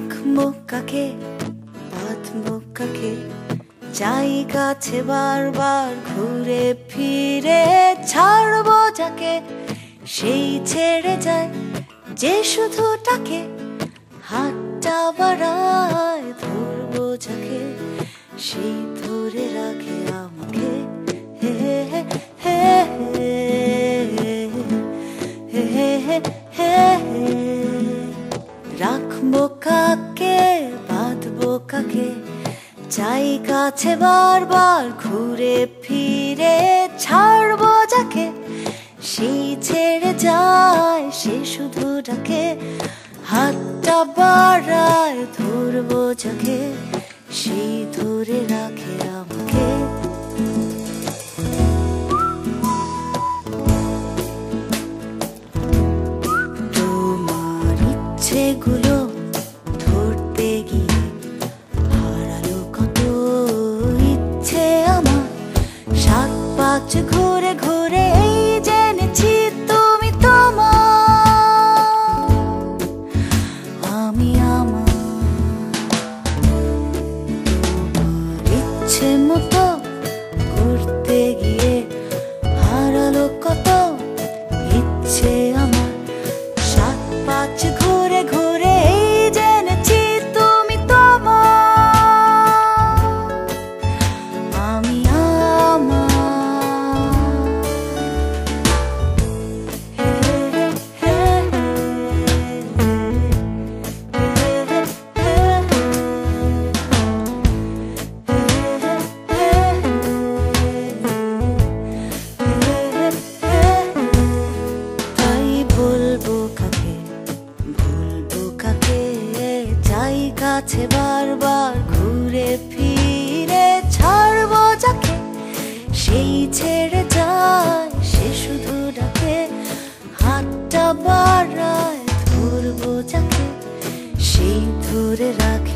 রাখবো কাকে, বাঁধবো কাকে, চাই কাছে বারবার ঘুরে ফিরে, ছাড়বো যাকে সেই ছেড়ে যায় যে শুধু তাকে হাতটা বাড়ায়, ধরবো যাকে সেই ধরে রাখে আমাকে। হে হে হে হে হে হে হে। রাখবো কাকে, বাঁধবো কাকে, চাই কাছে বারবার ঘুরে ফিরে, ছাড়বো যাকে সেই ছেড়ে যায় সে শুধু ডাকে হাতটা বাড়ায়, ধরবো যাকে সেই ধরে রাখে আমাকে। তোমার ইচ্ছেগুলো ধরতে গিয়ে হারালো কত ইচ্ছে আমার, সাত পাঁচ ঘুরে ঘুরে এই জেনেছি তুমি তোমার, আমি আমার। তোমার ইচ্ছে মতো করতে গিয়ে হারালো কত ইচ্ছে আমার, সাত পাঁচ ঘুরে ঘুরে এই জেনেছি তুমি তোমার, আমি আমার। তাই বলবো কাকে, ভুলবো কাকে, চাই কাছে বারবার ঘুরে ফিরে, ছাড়বো যাকে সেই ছেড়ে যায় সে শুধু ডাকে হাতটা বাড়ায়, ধরবো যাকে সেই ধরে রাখে।